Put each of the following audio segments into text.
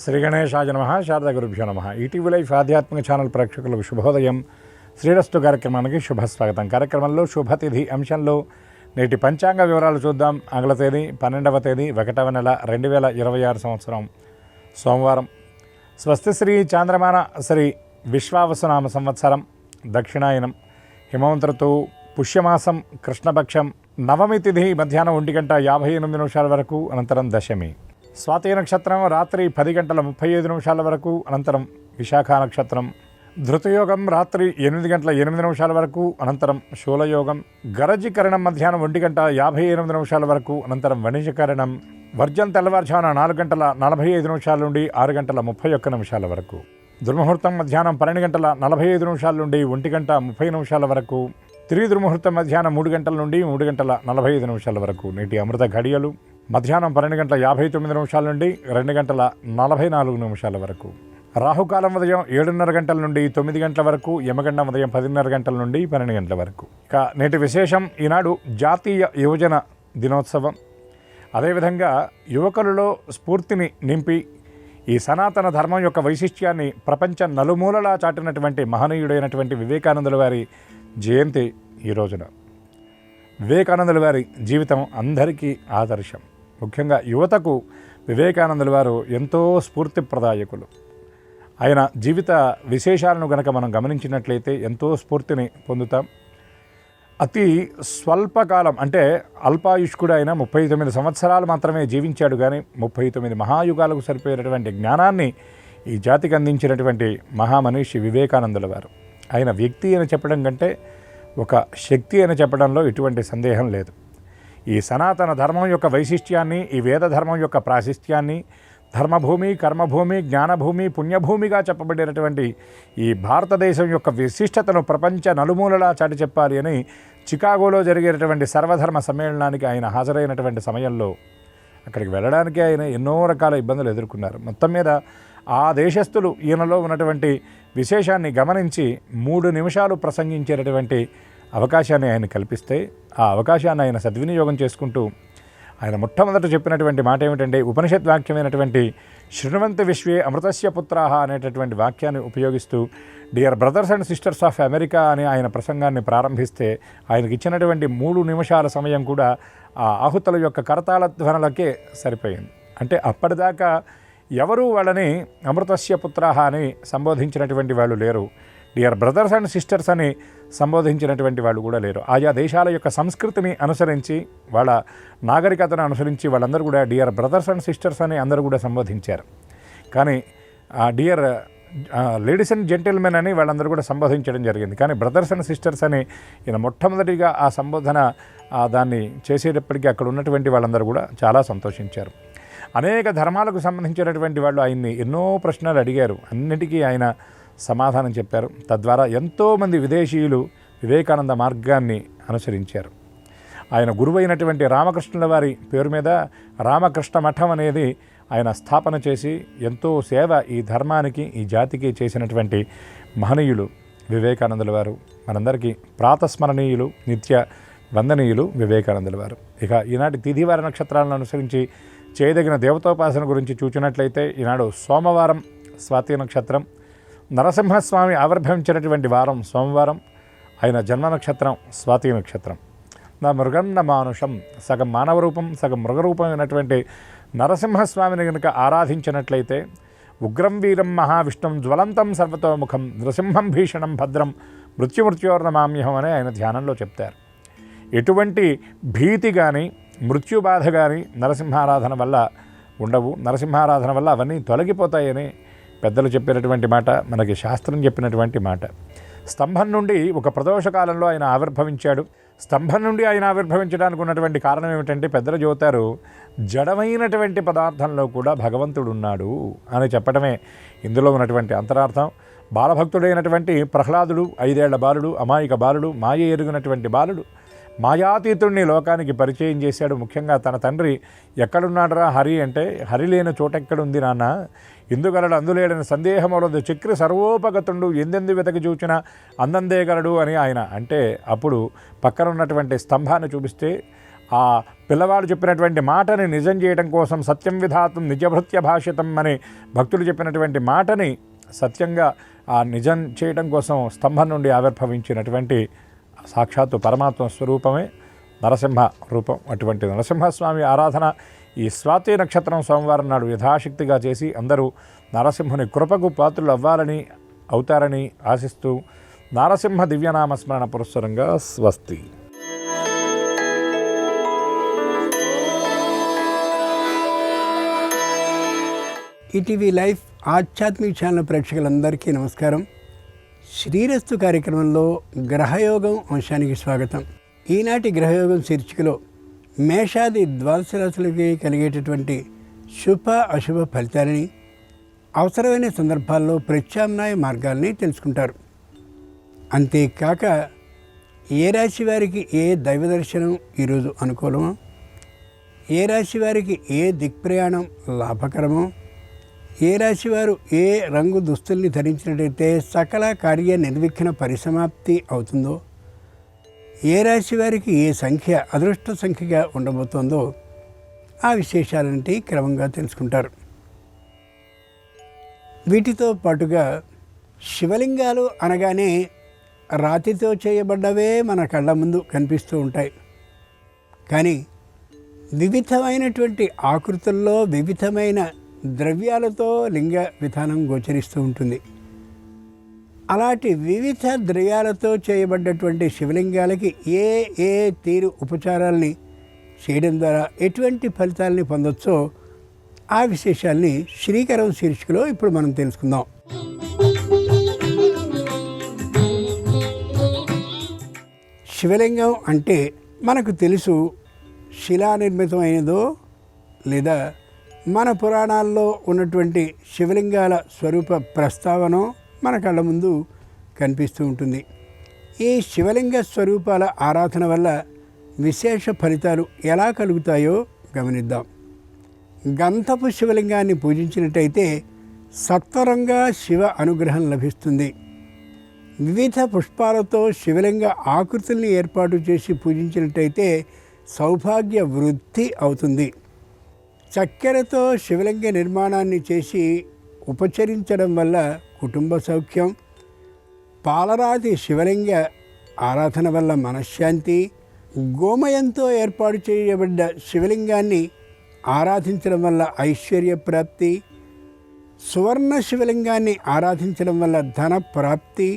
శ్రీ గణేశాయ నమః. శారదా గురుభ్యో నమః. ఈటీవీ లైఫ్ ఆధ్యాత్మిక ఛానల్ ప్రేక్షకులకు శుభోదయం. శ్రీరస్తు కార్యక్రమానికి శుభస్వాగతం. కార్యక్రమంలో శుభతిథి అంశంలో నేటి పంచాంగ వివరాలు చూద్దాం. ఆంగ్ల తేదీ 12వ తేదీ 1వ నెల 2026 సంవత్సరం సోమవారం. స్వస్తి శ్రీ చాంద్రమాన శ్రీ విశ్వావసునామ సంవత్సరం దక్షిణాయనం హిమవంత ఋతువు పుష్యమాసం కృష్ణపక్షం నవమి తిథి మధ్యాహ్నం 1:58 వరకు అనంతరం దశమి. స్వాతి నక్షత్రం రాత్రి 10:35 వరకు అనంతరం విశాఖ నక్షత్రం. ధృతయోగం రాత్రి 8:08 వరకు అనంతరం శూలయోగం. గరజికరణం మధ్యాహ్నం 1:58 వరకు అనంతరం వణిజకరణం. వర్జం తెల్లవారుజామున 4:45 నుండి 6:31 వరకు. దుర్ముహూర్తం మధ్యాహ్నం 12:45 నుండి 1:30 వరకు. తిరిగి దుర్ముహూర్తం మధ్యాహ్నం 3 గంటల నుండి 3:45 వరకు. నేటి అమృత ఘడియలు మధ్యాహ్నం 12:59 నుండి 2:44 వరకు. రాహుకాలం ఉదయం 7:30 గంటల నుండి 9 గంటల వరకు. యమగండం ఉదయం 10:30 గంటల నుండి 12 గంటల వరకు. ఇక నేటి విశేషం, ఈనాడు జాతీయ యువజన దినోత్సవం. అదేవిధంగా యువకులలో స్ఫూర్తిని నింపి ఈ సనాతన ధర్మం యొక్క వైశిష్ట్యాన్ని ప్రపంచ నలుమూలలా చాటినటువంటి మహనీయుడైనటువంటి వివేకానందుల వారి జయంతి ఈ రోజున. వివేకానందుల వారి జీవితం అందరికీ ఆదర్శం. ముఖ్యంగా యువతకు వివేకానందుల వారు ఎంతో స్ఫూర్తిప్రదాయకులు. ఆయన జీవిత విశేషాలను గనక మనం గమనించినట్లయితే ఎంతో స్ఫూర్తిని పొందుతాం. అతి స్వల్పకాలం అంటే అల్పాయుష్కుడు ఆయన 39 సంవత్సరాలు మాత్రమే జీవించాడు. కానీ 39 మహాయుగాలకు సరిపోయేటటువంటి జ్ఞానాన్ని ఈ జాతికి అందించినటువంటి మహామనీషి వివేకానందుల వారు. ఆయన వ్యక్తి అని చెప్పడం కంటే ఒక శక్తి అని చెప్పడంలో ఎటువంటి సందేహం లేదు. ఈ సనాతన ధర్మం యొక్క వైశిష్ట్యాన్ని, ఈ వేద ధర్మం యొక్క ప్రాశస్త్యాన్ని, ధర్మభూమి, కర్మభూమి, జ్ఞానభూమి, పుణ్యభూమిగా చెప్పబడేటటువంటి ఈ భారతదేశం యొక్క విశిష్టతను ప్రపంచ నలుమూలలా చాటి చెప్పాలి అని చికాగోలో జరిగేటటువంటి సర్వధర్మ సమ్మేళనానికి ఆయన హాజరైనటువంటి సమయంలో అక్కడికి వెళ్ళడానికి ఆయన ఎన్నో రకాల ఇబ్బందులు ఎదుర్కొన్నారు. మొత్తం మీద ఆ దేశస్థులు ఈయనలో ఉన్నటువంటి విశేషాన్ని గమనించి 3 నిమిషాలు ప్రసంగించేటటువంటి అవకాశాన్ని ఆయన కల్పిస్తే ఆ అవకాశాన్ని ఆయన సద్వినియోగం చేసుకుంటూ ఆయన మొట్టమొదట చెప్పినటువంటి మాట ఏమిటంటే, ఉపనిషత్ వాక్యమైనటువంటి శృణ్వంతి విశ్వే అమృతస్య పుత్రాహ అనేటటువంటి వాక్యాన్ని ఉపయోగిస్తూ dear brothers and sisters of America అని ఆయన ప్రసంగాన్ని ప్రారంభిస్తే ఆయనకి ఇచ్చినటువంటి 3 నిమిషాల సమయం కూడా ఆ ఆహుతుల యొక్క కరతాళ ధ్వనులకే సరిపోయింది. అంటే అప్పటిదాకా ఎవరూ వాళ్ళని అమృతస్య పుత్రాహ అని సంబోధించినటువంటి వాళ్ళు లేరు. డియర్ బ్రదర్స్ అండ్ సిస్టర్స్ అని సంబోధించినటువంటి వాళ్ళు కూడా లేరు. ఆయా దేశాల యొక్క సంస్కృతిని అనుసరించి, వాళ్ళ నాగరికతను అనుసరించి వాళ్ళందరూ కూడా డియర్ బ్రదర్స్ అండ్ సిస్టర్స్ అని అందరూ కూడా సంబోధించారు. కానీ డియర్ లేడీస్ అండ్ జెంటిల్మెన్ అని వాళ్ళందరూ కూడా సంబోధించడం జరిగింది. కానీ బ్రదర్స్ అండ్ సిస్టర్స్ అని ఈయన మొట్టమొదటిగా ఆ సంబోధన దాన్ని చేసేటప్పటికీ అక్కడ ఉన్నటువంటి వాళ్ళందరూ కూడా చాలా సంతోషించారు. అనేక ధర్మాలకు సంబంధించినటువంటి వాళ్ళు ఆయన్ని ఎన్నో ప్రశ్నలు అడిగారు. అన్నిటికీ ఆయన సమాధానం చెప్పారు. తద్వారా ఎంతోమంది విదేశీయులు వివేకానంద మార్గాన్ని అనుసరించారు. ఆయన గురువైనటువంటి రామకృష్ణుల వారి పేరు మీద రామకృష్ణ మఠం అనేది ఆయన స్థాపన చేసి ఎంతో సేవ ఈ ధర్మానికి, ఈ జాతికి చేసినటువంటి మహనీయులు వివేకానందుల వారు. మనందరికీ ప్రాతస్మరణీయులు, నిత్య వందనీయులు వివేకానందుల వారు. ఇక ఈనాటి తిథివార నక్షత్రాలను అనుసరించి చేయదగిన దేవతోపాసన గురించి చూచినట్లయితే ఈనాడు సోమవారం స్వాతి నక్షత్రం. నరసింహస్వామి ఆవిర్భవించినటువంటి వారం సోమవారం. ఆయన జన్మ నక్షత్రం స్వాతి నక్షత్రం. నా మృగన్న మానుషం, సగం మానవ రూపం సగం మృగరూపమైనటువంటి నరసింహస్వామిని కనుక ఆరాధించినట్లయితే ఉగ్రం వీరం మహావిష్ణుం జ్వలంతం సర్వతోముఖం నృసింహం భీషణం భద్రం మృత్యుమృత్యోర్నమామ్యహం అని ఆయన ధ్యానంలో చెప్తారు. ఎటువంటి భీతి కానీ మృత్యుబాధ కానీ నరసింహారాధన వల్ల ఉండవు. నరసింహారాధన వల్ల అవన్నీ తొలగిపోతాయని పెద్దలు చెప్పినటువంటి మాట, మనకి శాస్త్రం చెప్పినటువంటి మాట. స్తంభం నుండి ఒక ప్రదోషకాలంలో ఆయన ఆవిర్భవించాడు. స్తంభం నుండి ఆయన ఆవిర్భవించడానికి ఉన్నటువంటి కారణం ఏమిటంటే, పెద్దలు చెబుతారు, జడమైనటువంటి పదార్థంలో కూడా భగవంతుడు ఉన్నాడు అని చెప్పడమే ఇందులో ఉన్నటువంటి అంతరార్థం. బాలభక్తుడైనటువంటి ప్రహ్లాదుడు 5 ఏళ్ల బాలుడు, అమాయక బాలుడు, మాయ ఎరుగినటువంటి బాలుడు మాయాతీతుడిని లోకానికి పరిచయం చేశాడు. ముఖ్యంగా తన తండ్రి ఎక్కడున్నాడరా హరి అంటే, హరి లేని చోటెక్కడుంది నాన్న, ఇందుగలడు అందులేడని సందేహమవలదు, చక్రి సర్వోపగతుండు ఎందెందు వెతకి చూచినా అందందేగలడు అని ఆయన అంటే, అప్పుడు పక్కన ఉన్నటువంటి స్తంభాన్ని చూపిస్తే ఆ పిల్లవాడు చెప్పినటువంటి మాటని నిజం చేయడం కోసం సత్యం విధాతం నిజభృత్య భాషితం అని భక్తులు చెప్పినటువంటి మాటని సత్యంగా ఆ నిజం చేయడం కోసం స్తంభం నుండి ఆవిర్భవించినటువంటి సాక్షాత్తు పరమాత్మ స్వరూపమే నరసింహ రూపం. అటువంటి నరసింహస్వామి ఆరాధన ఈ స్వాతి నక్షత్రం సోమవారం నాడు యథాశక్తిగా చేసి అందరూ నరసింహుని కృపకు పాత్రులు అవుతారని ఆశిస్తూ నరసింహ దివ్యనామస్మరణ పురస్సరంగా స్వస్తి. ఈటీవీ లైఫ్ ఆధ్యాత్మిక ఛానల్ ప్రేక్షకులందరికీ నమస్కారం. శ్రీరస్తు కార్యక్రమంలో గ్రహయోగం అంశానికి స్వాగతం. ఈనాటి గ్రహయోగం శీర్షికలో మేషాది ద్వాదశ రాశులకి కలిగేటటువంటి శుభ అశుభ ఫలితాలని, అవసరమైన సందర్భాల్లో ప్రత్యామ్నాయ మార్గాల్ని తెలుసుకుంటారు. అంతేకాక ఏ రాశి వారికి ఏ దైవ దర్శనం ఈరోజు అనుకూలమో, ఏ రాశి వారికి ఏ దిక్ప్రయాణం లాభకరమో, ఏ రాశివారు ఏ రంగు దుస్తుల్ని ధరించినట్టయితే సకల కార్య నిర్విఘ్న పరిసమాప్తి అవుతుందో, ఏ రాశి వారికి ఏ సంఖ్య అదృష్ట సంఖ్యగా ఉండబోతోందో ఆ విశేషాలంటే క్రమంగా తెలుసుకుంటారు. వీటితో పాటుగా శివలింగాలు అనగానే రాతితో చేయబడ్డవే మన కళ్ళ ముందు కనిపిస్తూ ఉంటాయి. కానీ వివిధమైనటువంటి ఆకృతుల్లో వివిధమైన ద్రవ్యాలతో లింగ విధానం గోచరిస్తూ ఉంటుంది. అలాంటి వివిధ ద్రవ్యాలతో చేయబడ్డటువంటి శివలింగాలకి ఏ ఏ తీరు ఉపచారాల్ని చేయడం ద్వారా ఎటువంటి ఫలితాలని పొందొచ్చో ఆ విశేషాల్ని శ్రీకరం శీర్షికలో ఇప్పుడు మనం తెలుసుకుందాం. శివలింగం అంటే మనకు తెలుసు, శిలా నిర్మితమైనదో లేదా మన పురాణాల్లో ఉన్నటువంటి శివలింగాల స్వరూప ప్రస్తావన మన కళ్ళ ముందు కనిపిస్తూ ఉంటుంది. ఈ శివలింగ స్వరూపాల ఆరాధన వల్ల విశేష ఫలితాలు ఎలా కలుగుతాయో గమనిద్దాం. గంధపు శివలింగాన్ని పూజించినట్టయితే సత్వరంగా శివ అనుగ్రహం లభిస్తుంది. వివిధ పుష్పాలతో శివలింగ ఆకృతుల్ని ఏర్పాటు చేసి పూజించినట్టయితే సౌభాగ్య వృద్ధి అవుతుంది. చక్కెరతో శివలింగ నిర్మాణాన్ని చేసి ఉపచరించడం వల్ల కుటుంబ సౌఖ్యం, పాలరాతి శివలింగ ఆరాధన వల్ల మనశ్శాంతి, గోమయంతో ఏర్పాటు చేయబడ్డ శివలింగాన్ని ఆరాధించడం వల్ల ఐశ్వర్య ప్రాప్తి, సువర్ణ శివలింగాన్ని ఆరాధించడం వల్ల ధన ప్రాప్తి,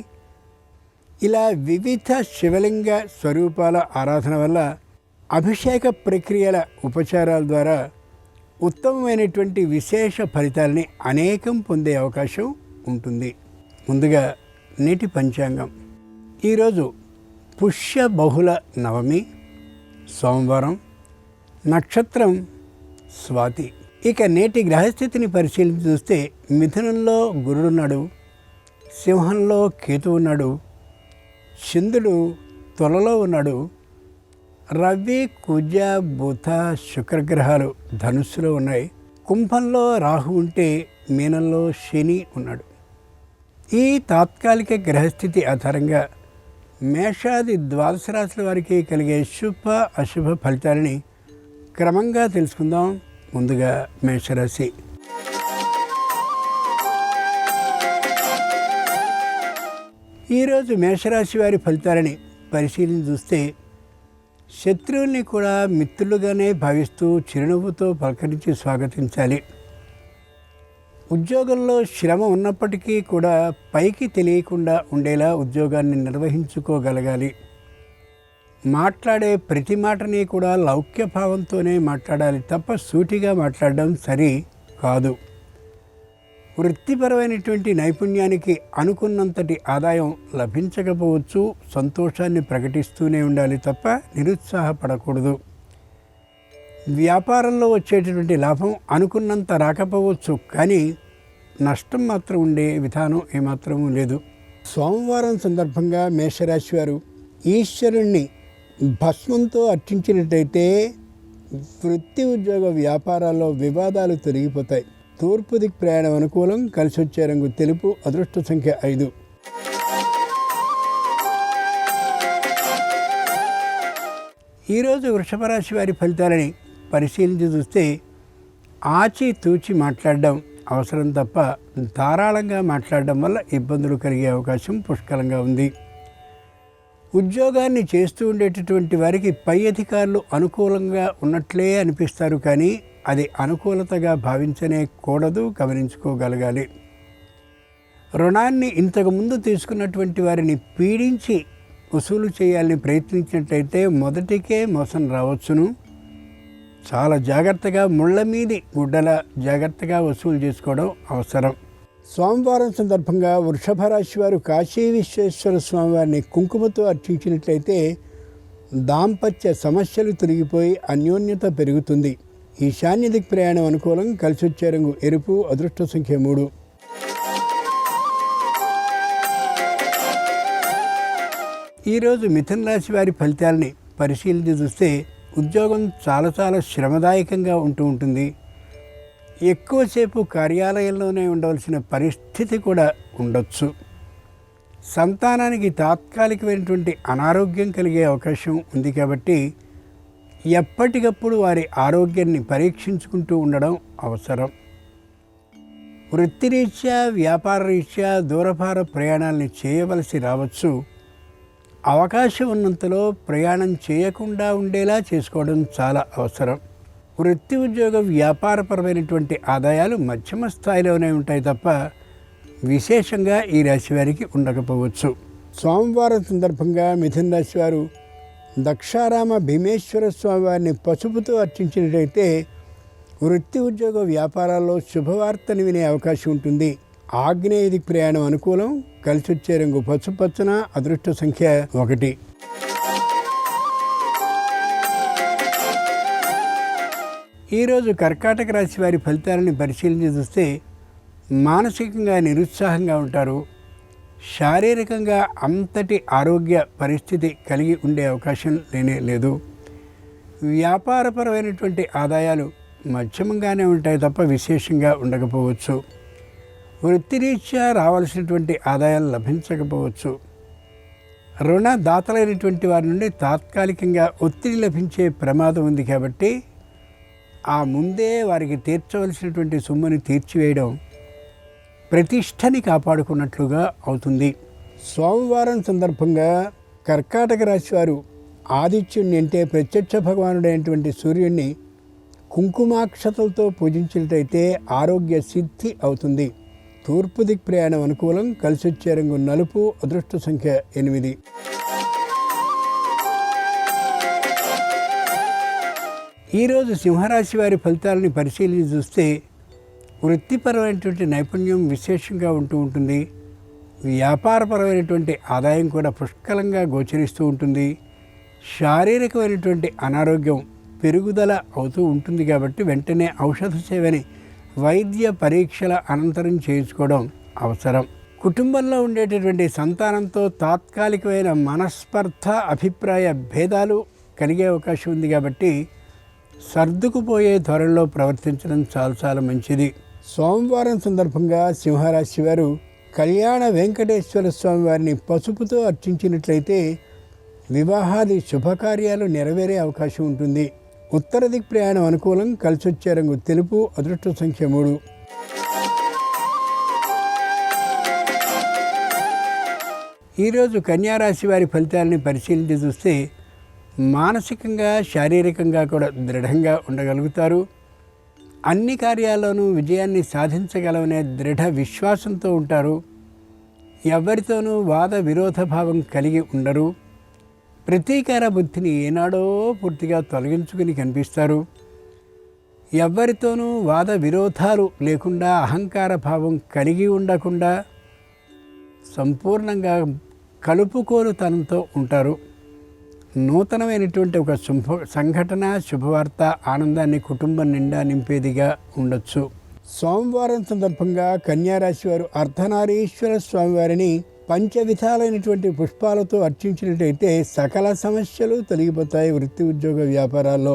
ఇలా వివిధ శివలింగ స్వరూపాల ఆరాధన వల్ల అభిషేక ప్రక్రియల ఉపచారాల ద్వారా ఉత్తమమైనటువంటి విశేష ఫలితాలని అనేకం పొందే అవకాశం ఉంటుంది. ముందుగా నేటి పంచాంగం. ఈరోజు పుష్య బహుళ నవమి, సోమవారం, నక్షత్రం స్వాతి. ఇక నేటి గ్రహస్థితిని పరిశీలించి చూస్తే మిథునంలో గురుడున్నాడు, సింహంలో కేతు ఉన్నాడు, చంద్రుడు తులలో ఉన్నాడు, రవి కుజ బుధ శుక్రగ్రహాలు ధనుస్సులో ఉన్నాయి, కుంభంలో రాహు ఉంటే మీనంలో శని ఉన్నాడు. ఈ తాత్కాలిక గ్రహస్థితి ఆధారంగా మేషాది ద్వాదశ రాశుల వారికి కలిగే శుభ అశుభ ఫలితాలని క్రమంగా తెలుసుకుందాం. ముందుగా మేషరాశి. ఈరోజు మేషరాశి వారి ఫలితాలని పరిశీలించి చూస్తే శత్రువుల్ని కూడా మిత్రులుగానే భావిస్తూ చిరునవ్వుతో పలకరించి స్వాగతించాలి. ఉద్యోగంలో శ్రమ ఉన్నప్పటికీ కూడా పైకి తెలియకుండా ఉండేలా ఉద్యోగాన్ని నిర్వహించుకోగలగాలి. మాట్లాడే ప్రతి మాటని కూడా లౌక్యభావంతోనే మాట్లాడాలి తప్ప సూటిగా మాట్లాడడం సరి కాదు. వృత్తిపరమైనటువంటి నైపుణ్యానికి అనుకున్నంతటి ఆదాయం లభించకపోవచ్చు, సంతోషాన్ని ప్రకటిస్తూనే ఉండాలి తప్ప నిరుత్సాహపడకూడదు. వ్యాపారంలో వచ్చేటటువంటి లాభం అనుకున్నంత రాకపోవచ్చు, కానీ నష్టం మాత్రం ఉండే విధానం ఏమాత్రమూ లేదు. సోమవారం సందర్భంగా మేషరాశి వారు ఈశ్వరుణ్ణి భస్మంతో అర్చించినట్టయితే వృత్తి ఉద్యోగ వ్యాపారాల్లో వివాదాలు తొలగిపోతాయి. తూర్పు దిక్ ప్రయాణం అనుకూలం. కలిసి వచ్చే రంగు తెలుపు. అదృష్ట సంఖ్య 5. ఈరోజు వృషభ రాశి వారి ఫలితాలని పరిశీలించి చూస్తే ఆచితూచి మాట్లాడడం అవసరం తప్ప ధారాళంగా మాట్లాడడం వల్ల ఇబ్బందులు కలిగే అవకాశం పుష్కలంగా ఉంది. ఉద్యోగాన్ని చేస్తూ ఉండేటటువంటి వారికి పై అధికారులు అనుకూలంగా ఉన్నట్లే అనిపిస్తారు, కానీ అది అనుకూలతగా భావించనే కూడదు, గమనించుకోగలగాలి. రుణాన్ని ఇంతకుముందు తీసుకున్నటువంటి వారిని పీడించి వసూలు చేయాలని ప్రయత్నించినట్లయితే మొదటికే మోసం రావచ్చును. చాలా జాగ్రత్తగా ముళ్ళ మీది గుడ్డల జాగ్రత్తగా వసూలు చేసుకోవడం అవసరం. సోమవారం సందర్భంగా వృషభ రాశి వారు కాశీ విశ్వేశ్వర స్వామివారిని కుంకుమతో అర్చించినట్లయితే దాంపత్య సమస్యలు తొలగిపోయి అన్యోన్యత పెరుగుతుంది. ఈశాన్య దిక్ ప్రయాణం అనుకూలం. కలిసి వచ్చే రంగు ఎరుపు. అదృష్ట సంఖ్య 3. ఈరోజు మిథున రాశి వారి ఫలితాలని పరిశీలించి చూస్తే ఉద్యోగం చాలా శ్రమదాయకంగా ఉంటూ ఉంటుంది. ఎక్కువసేపు కార్యాలయంలోనే ఉండవలసిన పరిస్థితి కూడా ఉండొచ్చు. సంతానానికి తాత్కాలికమైనటువంటి అనారోగ్యం కలిగే అవకాశం ఉంది కాబట్టి ఎప్పటికప్పుడు వారి ఆరోగ్యాన్ని పరీక్షించుకుంటూ ఉండడం అవసరం. వృత్తిరీత్యా వ్యాపార రీత్యా దూరభార ప్రయాణాలని చేయవలసి రావచ్చు. అవకాశం ఉన్నంతలో ప్రయాణం చేయకుండా ఉండేలా చేసుకోవడం చాలా అవసరం. వృత్తి ఉద్యోగ వ్యాపారపరమైనటువంటి ఆదాయాలు మధ్యమ స్థాయిలోనే ఉంటాయి తప్ప విశేషంగా ఈ రాశి వారికి ఉండకపోవచ్చు. సోమవారం సందర్భంగా మిథున రాశి వారు దక్షారామ భీమేశ్వర స్వామివారిని పసుపుతో అర్చించినట్లయితే వృత్తి ఉద్యోగ వ్యాపారాల్లో శుభవార్తను వినే అవకాశం ఉంటుంది. ఆగ్నేయ దిక్ ప్రయాణం అనుకూలం. కలిసి వచ్చే రంగు పసుపచ్చన. అదృష్ట సంఖ్య 1. ఈరోజు కర్కాటక రాశి వారి ఫలితాలను పరిశీలించి చూస్తే మానసికంగా నిరుత్సాహంగా ఉంటారు. శారీరకంగా అంతటి ఆరోగ్య పరిస్థితి కలిగి ఉండే అవకాశం లేదు. వ్యాపారపరమైనటువంటి ఆదాయాలు మధ్యమంగానే ఉంటాయి తప్ప విశేషంగా ఉండకపోవచ్చు. వృత్తిరీత్యా రావాల్సినటువంటి ఆదాయాలు లభించకపోవచ్చు. రుణదాతలైనటువంటి వారి నుండి తాత్కాలికంగా ఒత్తిడి లభించే ప్రమాదం ఉంది కాబట్టి ఆ ముందే వారికి తీర్చవలసినటువంటి సొమ్ముని తీర్చివేయడం ప్రతిష్టని కాపాడుకున్నట్లుగా అవుతుంది. సోమవారం సందర్భంగా కర్కాటక రాశి వారు ఆదిత్యుణ్ణి అంటే ప్రత్యక్ష భగవానుడైనటువంటి సూర్యుడిని కుంకుమాక్షతలతో పూజించినట్లయితే ఆరోగ్య సిద్ధి అవుతుంది. తూర్పు దిక్ ప్రయాణం అనుకూలం. కలిసి వచ్చే రంగు నలుపు. అదృష్ట సంఖ్య 8. ఈరోజు సింహరాశి వారి ఫలితాలని పరిశీలించి చూస్తే వృత్తిపరమైనటువంటి నైపుణ్యం విశేషంగా ఉంటూ ఉంటుంది. వ్యాపారపరమైనటువంటి ఆదాయం కూడా పుష్కలంగా గోచరిస్తూ ఉంటుంది. శారీరకమైనటువంటి అనారోగ్యం పెరుగుదల అవుతూ ఉంటుంది కాబట్టి వెంటనే ఔషధ సేవని వైద్య పరీక్షల అనంతరం చేయించుకోవడం అవసరం. కుటుంబంలో ఉండేటటువంటి సంతానంతో తాత్కాలికమైన మనస్పర్ధ అభిప్రాయ భేదాలు కలిగే అవకాశం ఉంది కాబట్టి సర్దుకుపోయే ధోరణిలో ప్రవర్తించడం చాలా మంచిది. సోమవారం సందర్భంగా సింహరాశి వారు కళ్యాణ వెంకటేశ్వర స్వామి వారిని పసుపుతో అర్చించినట్లయితే వివాహాది శుభకార్యాలు నెరవేరే అవకాశం ఉంటుంది. ఉత్తర దిక్ ప్రయాణం అనుకూలం. కలిసి వచ్చే రంగు తెలుపు. అదృష్ట సంఖ్య 3. ఈరోజు కన్యారాశి వారి ఫలితాలని పరిశీలించి చూస్తే మానసికంగా శారీరకంగా కూడా దృఢంగా ఉండగలుగుతారు. అన్ని కార్యాల్లోనూ విజయాన్ని సాధించగలమనే దృఢ విశ్వాసంతో ఉంటారు. ఎవరితోనూ వాద విరోధ భావం కలిగి ఉండరు. ప్రతీకార బుద్ధిని ఏనాడో పూర్తిగా తొలగించుకుని కనిపిస్తారు. ఎవరితోనూ వాద విరోధాలు లేకుండా అహంకార భావం కలిగి ఉండకుండా సంపూర్ణంగా కలుపుకోలుతనంతో ఉంటారు. నూతనమైనటువంటి ఒక సంఘటన శుభవార్త ఆనందాన్ని కుటుంబం నిండా నింపేదిగా ఉండొచ్చు. సోమవారం సందర్భంగా కన్యారాశి వారు అర్ధనారీశ్వర స్వామివారిని పంచవిధాలైనటువంటి పుష్పాలతో అర్చించినట్టయితే సకల సమస్యలు తొలగిపోతాయి. వృత్తి ఉద్యోగ వ్యాపారాల్లో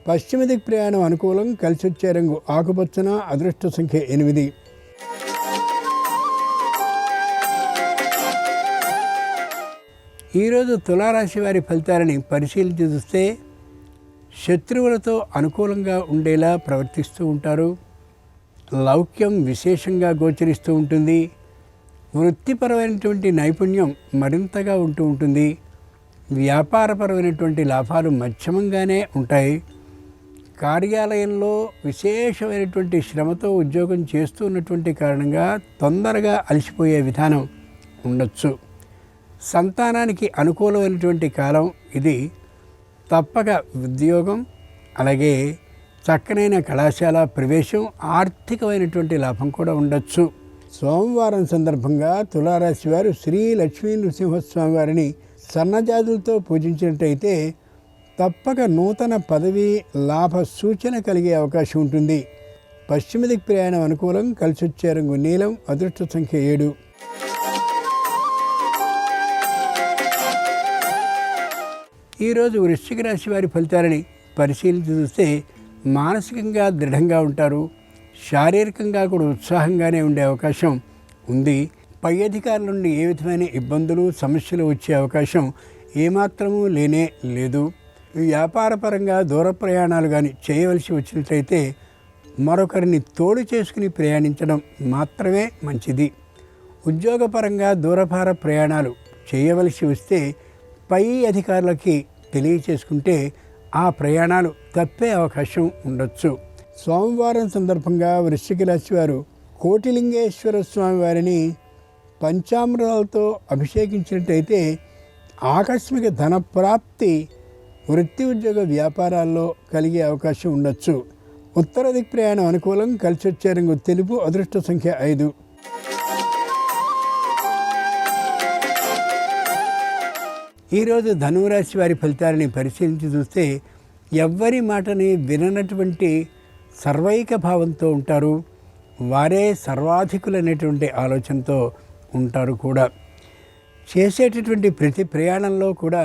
పశ్చిమ దిక్ ప్రయాణం అనుకూలం. కలిసి వచ్చే రంగు ఆకుపచ్చన. అదృష్ట సంఖ్య 8. ఈరోజు తులారాశి వారి ఫలితాలని పరిశీలించి చూస్తే శత్రువులతో అనుకూలంగా ఉండేలా ప్రవర్తిస్తూ ఉంటారు. లౌక్యం విశేషంగా గోచరిస్తూ ఉంటుంది. వృత్తిపరమైనటువంటి నైపుణ్యం మరింతగా ఉంటూ ఉంటుంది. వ్యాపారపరమైనటువంటి లాభాలు మధ్యమంగానే ఉంటాయి. కార్యాలయంలో విశేషమైనటువంటి శ్రమతో ఉద్యోగం చేస్తూ ఉన్నటువంటి కారణంగా తొందరగా అలసిపోయే విధానం ఉండొచ్చు. సంతానానికి అనుకూలమైనటువంటి కాలం ఇది. తప్పక ఉద్యోగం, అలాగే చక్కనైన కళాశాల ప్రవేశం, ఆర్థికమైనటువంటి లాభం కూడా ఉండొచ్చు. సోమవారం సందర్భంగా తులారాశి వారు శ్రీ లక్ష్మీ నృసింహస్వామి వారిని సన్నజాజులతో పూజించినట్టయితే తప్పక నూతన పదవి లాభ సూచన కలిగే అవకాశం ఉంటుంది. పశ్చిమ దిక్కు ప్రయాణం అనుకూలం. కలిసొచ్చే రంగు నీలం. అదృష్ట సంఖ్య 7. ఈరోజు వృశ్చిక రాశి వారి ఫలితాలని పరిశీలించి చూస్తే మానసికంగా దృఢంగా ఉంటారు. శారీరకంగా కూడా ఉత్సాహంగానే ఉండే అవకాశం ఉంది. పై అధికారుల నుండి ఏ విధమైన ఇబ్బందులు సమస్యలు వచ్చే అవకాశం ఏమాత్రమూ లేనే లేదు. వ్యాపారపరంగా దూర ప్రయాణాలు కానీ చేయవలసి వచ్చినట్లయితే మరొకరిని తోడు చేసుకుని ప్రయాణించడం మాత్రమే మంచిది. ఉద్యోగపరంగా దూరభార ప్రయాణాలు చేయవలసి వస్తే పై అధికారులకి తెలియచేసుకుంటే ఆ ప్రయాణాలు తప్పే అవకాశం ఉండొచ్చు. సోమవారం సందర్భంగా వృశ్చిక రాశి వారు కోటిలింగేశ్వర స్వామి వారిని పంచామృతాలతో అభిషేకించినట్టయితే ఆకస్మిక ధన ప్రాప్తి వృత్తి ఉద్యోగ వ్యాపారాల్లో కలిగే అవకాశం ఉండొచ్చు. ఉత్తర దిక్ ప్రయాణం అనుకూలం. కలిసొచ్చే రంగు తెలుపు. అదృష్ట సంఖ్య 5. ఈరోజు ధనురాశి వారి ఫలితాలని పరిశీలించి చూస్తే ఎవ్వరి మాటని విననటువంటి సర్వైక భావంతో ఉంటారు. వారే సర్వాధికులు అనేటువంటి ఆలోచనతో ఉంటారు కూడా. చేసేటటువంటి ప్రతి ప్రయాణంలో కూడా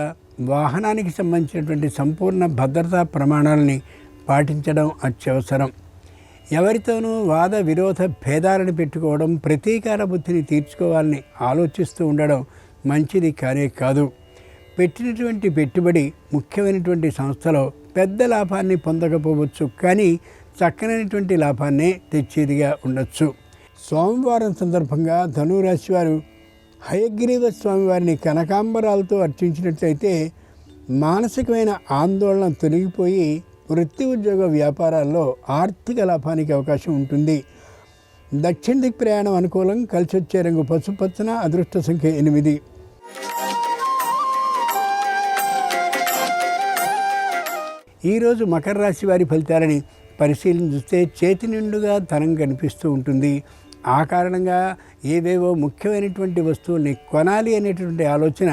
వాహనానికి సంబంధించినటువంటి సంపూర్ణ భద్రతా ప్రమాణాలని పాటించడం అత్యవసరం. ఎవరితోనూ వాద విరోధ భేదాలను పెట్టుకోవడం, ప్రతీకార బుద్ధిని తీర్చుకోవాలని ఆలోచిస్తూ ఉండడం మంచిది కానే కాదు. పెట్టినటువంటి పెట్టుబడి ముఖ్యమైనటువంటి సంస్థలో పెద్ద లాభాన్ని పొందకపోవచ్చు, కానీ చక్కనైనటువంటి లాభాన్నే తెచ్చేదిగా ఉండొచ్చు. సోమవారం సందర్భంగా ధనురాశి వారు హయగ్రీవ స్వామి వారిని కనకాంబరాలతో అర్చించినట్లయితే మానసికమైన ఆందోళన తొలగిపోయి వృత్తి ఉద్యోగ వ్యాపారాల్లో ఆర్థిక లాభానికి అవకాశం ఉంటుంది. దక్షిణ దిక్ ప్రయాణం అనుకూలం. కలిసొచ్చే రంగు పసుపచ్చన. అదృష్ట సంఖ్య 8. ఈరోజు మకర రాశి వారి ఫలితాలని పరిశీలించి చూస్తే చేతి నిండుగా ధనం కనిపిస్తూ ఉంటుంది. ఆ కారణంగా ఏవేవో ముఖ్యమైనటువంటి వస్తువుల్ని కొనాలి అనేటువంటి ఆలోచన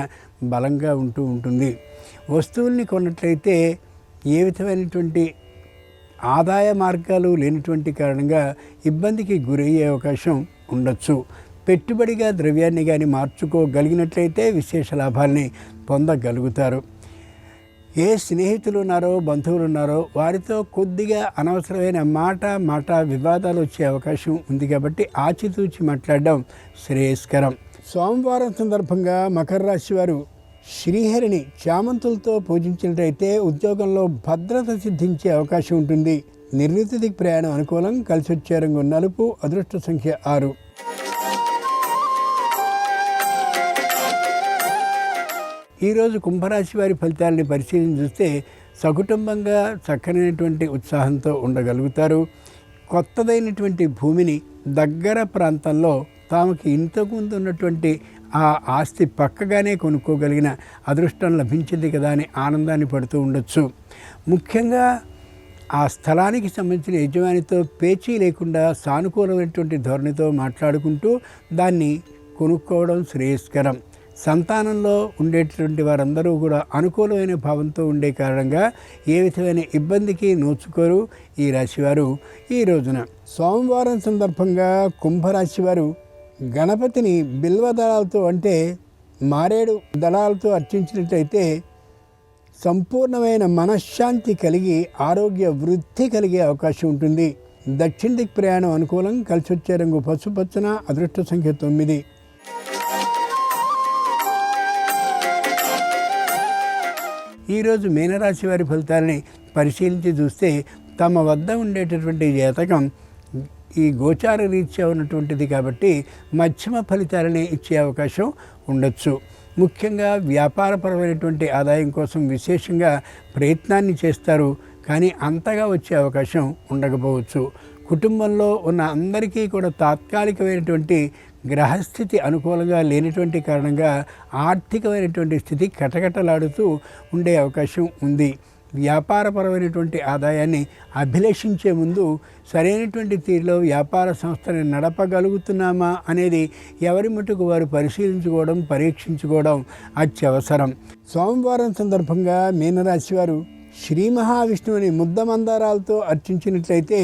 బలంగా ఉంటూ ఉంటుంది. వస్తువుల్ని కొన్నట్లయితే ఏ విధమైనటువంటి ఆదాయ మార్గాలు లేనటువంటి కారణంగా ఇబ్బందికి గురయ్యే అవకాశం ఉండొచ్చు. పెట్టుబడిగా ద్రవ్యాన్ని కానీ మార్చుకోగలిగినట్లయితే విశేష లాభాల్ని పొందగలుగుతారు. ఏ స్నేహితులు ఉన్నారో బంధువులు ఉన్నారో వారితో కొద్దిగా అనవసరమైన మాట వివాదాలు వచ్చే అవకాశం ఉంది. కాబట్టి ఆచితూచి మాట్లాడడం శ్రేయస్కరం. సోమవారం సందర్భంగా మకర రాశి వారు శ్రీహరిని చామంతులతో పూజించినట్లయితే ఉద్యోగంలో భద్రత సిద్ధించే అవకాశం ఉంటుంది. నిర్ణీత దిక్ ప్రయాణం అనుకూలం. కలిసొచ్చే రంగు నలుపు. అదృష్ట సంఖ్య 6. ఈరోజు కుంభరాశి వారి ఫలితాలని పరిశీలించి చూస్తే సకుటుంబంగా చక్కనైనటువంటి ఉత్సాహంతో ఉండగలుగుతారు. కొత్తదైనటువంటి భూమిని దగ్గర ప్రాంతంలో తాముకి ఇంతకుముందు ఉన్నటువంటి ఆ ఆస్తి పక్కగానే కొనుక్కోగలిగిన అదృష్టం లభించింది కదా అని ఆనందాన్ని పడుతూ ఉండొచ్చు. ముఖ్యంగా ఆ స్థలానికి సంబంధించిన యజమానితో పేచీ లేకుండా సానుకూలమైనటువంటి ధోరణితో మాట్లాడుకుంటూ దాన్ని కొనుక్కోవడం శ్రేయస్కరం. సంతానంలో ఉండేటటువంటి వారందరూ కూడా అనుకూలమైన భావంతో ఉండే కారణంగా ఏ విధమైన ఇబ్బందికి నోచుకోరు ఈ రాశివారు. ఈ రోజున సోమవారం సందర్భంగా కుంభరాశి వారు గణపతిని బిల్వ దళాలతో అంటే మారేడు దళాలతో అర్చించినట్లయితే సంపూర్ణమైన మనశ్శాంతి కలిగి ఆరోగ్య వృద్ధి కలిగే అవకాశం ఉంటుంది. దక్షిణ దిక్ ప్రయాణం అనుకూలం. కలిసొచ్చే రంగు పసుపచ్చన. అదృష్ట సంఖ్య 9. ఈరోజు మీనరాశి వారి ఫలితాలని పరిశీలించి చూస్తే తమ వద్ద ఉండేటటువంటి జాతకం ఈ గోచార రీత్యా ఉన్నటువంటిది కాబట్టి మధ్యమ ఫలితాలని ఇచ్చే అవకాశం ఉండొచ్చు. ముఖ్యంగా వ్యాపారపరమైనటువంటి ఆదాయం కోసం విశేషంగా ప్రయత్నాన్ని చేస్తారు, కానీ అంతగా వచ్చే అవకాశం ఉండకపోవచ్చు. కుటుంబంలో ఉన్న అందరికీ కూడా తాత్కాలికమైనటువంటి గ్రహస్థితి అనుకూలంగా లేనటువంటి కారణంగా ఆర్థికమైనటువంటి స్థితి కటకటలాడుతూ ఉండే అవకాశం ఉంది. వ్యాపారపరమైనటువంటి ఆదాయాన్ని అభిలషించే ముందు సరైనటువంటి తీరులో వ్యాపార సంస్థని నడపగలుగుతున్నామా అనేది ఎవరి మటుకు వారు పరిశీలించుకోవడం, పరీక్షించుకోవడం అత్యవసరం. సోమవారం సందర్భంగా మీనరాశి వారు శ్రీ మహావిష్ణువుని ముద్దమందారాలతో అర్చించినట్లయితే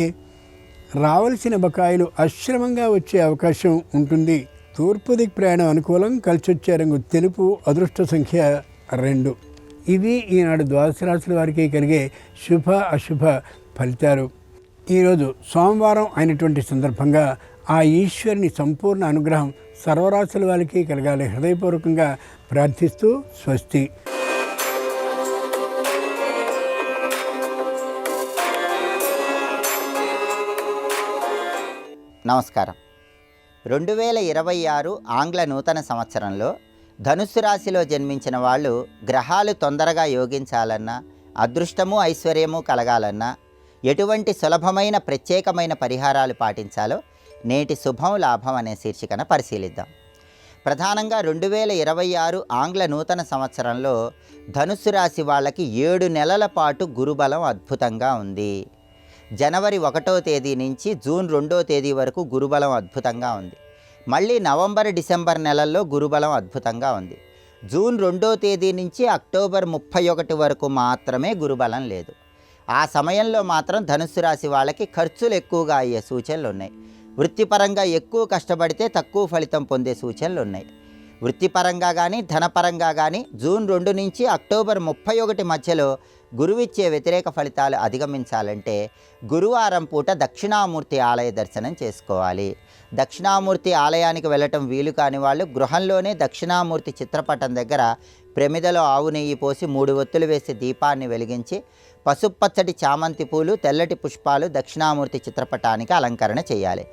రావలసిన బకాయిలు అశ్రమంగా వచ్చే అవకాశం ఉంటుంది. తూర్పు దిక్ ప్రయాణం అనుకూలం. కలిసొచ్చే రంగు తెలుపు. అదృష్ట సంఖ్య 2. ఇవి ఈనాడు ద్వాదశ రాశుల వారికి కలిగే శుభ అశుభ ఫలితాలు. ఈరోజు సోమవారం అయినటువంటి సందర్భంగా ఆ ఈశ్వరుని సంపూర్ణ అనుగ్రహం సర్వరాశుల వారికి కలగాలి హృదయపూర్వకంగా ప్రార్థిస్తూ స్వస్తి. నమస్కారం. 2026 ఆంగ్ల నూతన సంవత్సరంలో ధనుస్సు రాశిలో జన్మించిన వాళ్ళు గ్రహాలు తొందరగా యోగించాలన్నా, అదృష్టము ఐశ్వర్యము కలగాలన్నా ఎటువంటి సులభమైన ప్రత్యేకమైన పరిహారాలు పాటించాలో నేటి శుభం లాభం అనే శీర్షికన పరిశీలిద్దాం. ప్రధానంగా 2026 ఆంగ్ల నూతన సంవత్సరంలో ధనుస్సు రాశి వాళ్ళకి 7 నెలల పాటు గురుబలం అద్భుతంగా ఉంది. జనవరి 1వ తేదీ నుంచి జూన్ 2వ తేదీ వరకు గురుబలం అద్భుతంగా ఉంది. మళ్ళీ నవంబర్ డిసెంబర్ నెలల్లో గురుబలం అద్భుతంగా ఉంది. జూన్ 2వ తేదీ నుంచి అక్టోబర్ 31 వరకు మాత్రమే గురుబలం లేదు. ఆ సమయంలో మాత్రం ధనుస్సు రాశి వాళ్ళకి ఖర్చులు ఎక్కువగా అయ్యే సూచనలు ఉన్నాయి. వృత్తిపరంగా ఎక్కువ కష్టపడితే తక్కువ ఫలితం పొందే సూచనలు ఉన్నాయి. వృత్తిపరంగా కానీ ధనపరంగా కానీ జూన్ 2 నుంచి అక్టోబర్ 31 మధ్యలో గురువిచ్చే వ్యతిరేక ఫలితాలు అధిగమించాలంటే గురువారం పూట దక్షిణామూర్తి ఆలయ దర్శనం చేసుకోవాలి. దక్షిణామూర్తి ఆలయానికి వెళ్ళటం వీలు కాని వాళ్ళు గృహంలోనే దక్షిణామూర్తి చిత్రపటం దగ్గర ప్రమిదలో ఆవు నెయ్యి పోసి 3 ఒత్తులు వేసి దీపాన్ని వెలిగించి పసుపచ్చటి చామంతి పూలు, తెల్లటి పుష్పాలు దక్షిణామూర్తి చిత్రపటానికి అలంకరణ చేయాలి.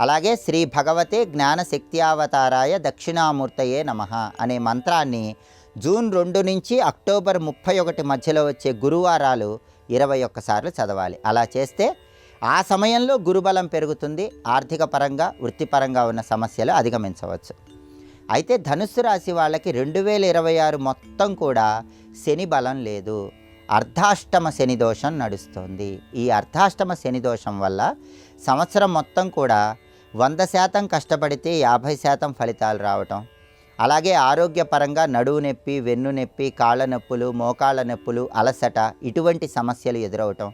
అలాగే శ్రీ భగవతే జ్ఞానశక్త్యావతారాయ దక్షిణామూర్తయే నమః అనే మంత్రాన్ని జూన్ 2 నుంచి అక్టోబర్ 31 మధ్యలో వచ్చే గురువారాలు 21 సార్లు చదవాలి. అలా చేస్తే ఆ సమయంలో గురుబలం పెరుగుతుంది. ఆర్థిక పరంగా వృత్తిపరంగా ఉన్న సమస్యలు అధిగమించవచ్చు. అయితే ధనుస్సు రాశి వాళ్ళకి 2026 మొత్తం కూడా శని బలం లేదు. అర్ధాష్టమ శని దోషం నడుస్తుంది. ఈ అర్ధాష్టమ శని దోషం వల్ల సంవత్సరం మొత్తం కూడా 100% కష్టపడితే 50% ఫలితాలు రావటం, అలాగే ఆరోగ్యపరంగా నడువు నొప్పి, వెన్ను నొప్పి, కాళ్ళ నొప్పులు, మోకాళ్ళ నొప్పులు, అలసట ఇటువంటి సమస్యలు ఎదురవటం,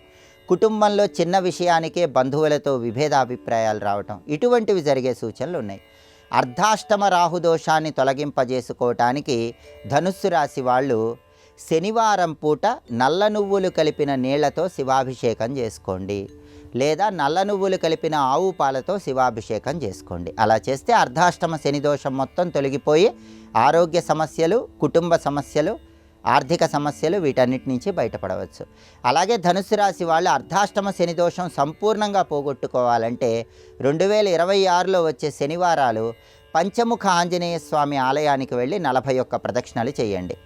కుటుంబంలో చిన్న విషయానికే బంధువులతో విభేదాభిప్రాయాలు రావటం ఇటువంటివి జరిగే సూచనలు ఉన్నాయి. అర్ధాష్టమ రాహుదోషాన్ని తొలగింపజేసుకోవటానికి ధనుస్సు రాశి వాళ్ళు శనివారం పూట నల్ల నువ్వులు కలిపిన నీళ్లతో శివాభిషేకం చేసుకోండి, లేదా నల్ల నువ్వులు కలిపిన ఆవు పాలతో శివాభిషేకం చేసుకోండి. అలా చేస్తే అర్ధాష్టమ శని దోషం మొత్తం తొలగిపోయి ఆరోగ్య సమస్యలు, కుటుంబ సమస్యలు, ఆర్థిక సమస్యలు వీటన్నిటి నుంచి బయటపడవచ్చు. అలాగే ధనుస్సు రాశి వాళ్ళు అర్ధాష్టమ శని దోషం సంపూర్ణంగా పోగొట్టుకోవాలంటే 2026లో వచ్చే శనివారాలు పంచముఖ ఆంజనేయ స్వామి ఆలయానికి వెళ్ళి 41 ప్రదక్షిణలు చేయండి.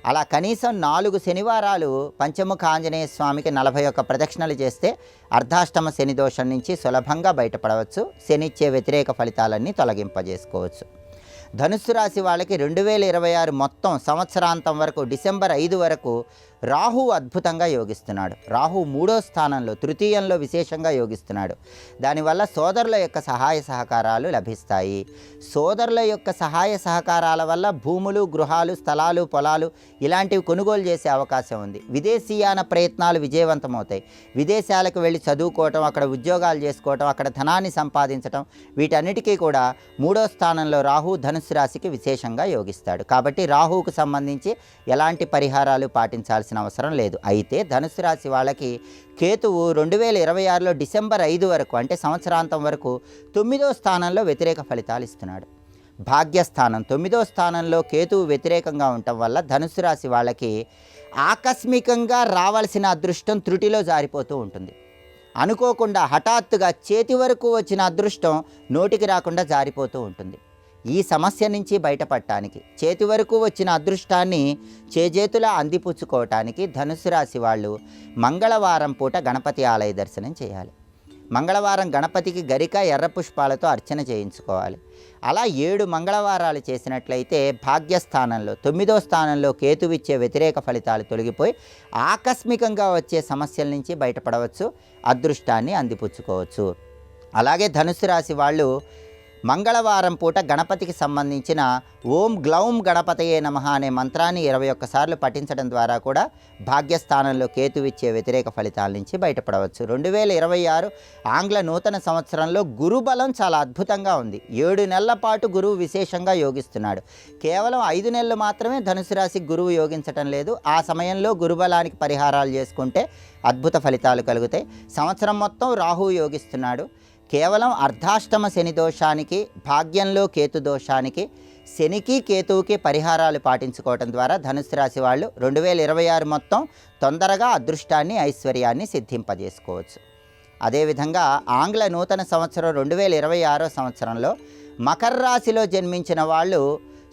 అలా కనీసం 4 శనివారాలు పంచముఖ ఆంజనేయ స్వామికి 41 ప్రదక్షిణలు చేస్తే అర్ధాష్టమ శని దోషం నుంచి సులభంగా బయటపడవచ్చు. శనిచ్చే వ్యతిరేక ఫలితాలన్నీ తొలగింపజేసుకోవచ్చు. ధనుస్సు రాశి వాళ్ళకి 2026 మొత్తం సంవత్సరాంతం వరకు డిసెంబర్ 5 వరకు రాహు అద్భుతంగా యోగిస్తున్నాడు. రాహు 3వ స్థానంలో, తృతీయంలో విశేషంగా యోగిస్తున్నాడు. దానివల్ల సోదరుల యొక్క సహాయ సహకారాలు లభిస్తాయి. సోదరుల యొక్క సహాయ సహకారాల వల్ల భూములు, గృహాలు, స్థలాలు, పొలాలు ఇలాంటివి కొనుగోలు చేసే అవకాశం ఉంది. విదేశీయాన ప్రయత్నాలు విజయవంతమవుతాయి. విదేశాలకు వెళ్ళి చదువుకోవటం, అక్కడ ఉద్యోగాలు చేసుకోవటం, అక్కడ ధనాన్ని సంపాదించటం వీటన్నిటికీ కూడా 3వ స్థానంలో రాహు ధనుస్సు రాశికి విశేషంగా యోగిస్తాడు. కాబట్టి రాహువుకు సంబంధించి ఎలాంటి పరిహారాలు పాటించాల్సిన అవసరం లేదు. అయితే ధనుస్సు రాశి వాళ్ళకి కేతువు 2026లో డిసెంబర్ 5 వరకు అంటే సంవత్సరాంతం వరకు 9వ స్థానంలో వ్యతిరేక ఫలితాలు ఇస్తున్నాడు. భాగ్యస్థానం 9వ స్థానంలో కేతువు వ్యతిరేకంగా ఉండటం వల్ల ధనుస్సు రాశి వాళ్ళకి ఆకస్మికంగా రావాల్సిన అదృష్టం త్రుటిలో జారిపోతూ ఉంటుంది. అనుకోకుండా హఠాత్తుగా చేతి వరకు వచ్చిన అదృష్టం నోటికి రాకుండా జారిపోతూ ఉంటుంది. ఈ సమస్య నుంచి బయటపడటానికి, చేతి వరకు వచ్చిన అదృష్టాన్ని చేజేతులా అందిపుచ్చుకోవటానికి ధనుసు రాశి వాళ్ళు మంగళవారం పూట గణపతి ఆలయ దర్శనం చేయాలి. మంగళవారం గణపతికి గరిక ఎర్ర పుష్పాలతో అర్చన చేయించుకోవాలి. అలా 7 మంగళవారాలు చేసినట్లయితే భాగ్యస్థానంలో 9వ స్థానంలో కేతువిచ్చే వ్యతిరేక ఫలితాలు తొలగిపోయి ఆకస్మికంగా వచ్చే సమస్యల నుంచి బయటపడవచ్చు, అదృష్టాన్ని అందిపుచ్చుకోవచ్చు. అలాగే ధనుసు రాశి వాళ్ళు మంగళవారం పూట గణపతికి సంబంధించిన ఓం గ్లౌం గణపతయే నమః అనే మంత్రాన్ని 21 సార్లు పఠించడం ద్వారా కూడా భాగ్యస్థానంలో కేతువిచ్చే వ్యతిరేక ఫలితాల నుంచి బయటపడవచ్చు. 2026 ఆంగ్ల నూతన సంవత్సరంలో గురుబలం చాలా అద్భుతంగా ఉంది. 7 నెలల పాటు గురువు విశేషంగా యోగిస్తున్నాడు. కేవలం 5 నెలలు మాత్రమే ధనుసు రాశికి గురువు యోగించటం లేదు. ఆ సమయంలో గురుబలానికి పరిహారాలు చేసుకుంటే అద్భుత ఫలితాలు కలుగుతాయి. సంవత్సరం మొత్తం రాహువు యోగిస్తున్నాడు. కేవలం అర్ధాష్టమ శని దోషానికి, భాగ్యంలో కేతు దోషానికి, శనికి కేతువుకి పరిహారాలు పాటించుకోవటం ద్వారా ధనుసు రాశి వాళ్ళు 2026 మొత్తం తొందరగా అదృష్టాన్ని, ఐశ్వర్యాన్ని సిద్ధింపజేసుకోవచ్చు. అదేవిధంగా ఆంగ్ల నూతన సంవత్సరం 2026 సంవత్సరంలో మకర రాశిలో జన్మించిన వాళ్ళు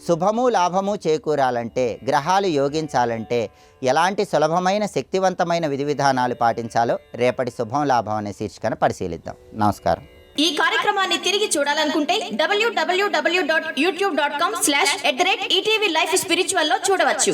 శుభము లాభము చేకూరాలంటే, గ్రహాలు యోగించాలంటే ఎలాంటి సులభమైన శక్తివంతమైన విధి విధానాలు పాటించాలో రేపటి శుభం లాభం అనే శీర్షికను పరిశీలిద్దాం. నమస్కారం. ఈ కార్యక్రమాన్ని తిరిగి చూడాలనుకుంటే www.youtube.com/ETV Life Spiritual లో చూడవచ్చు.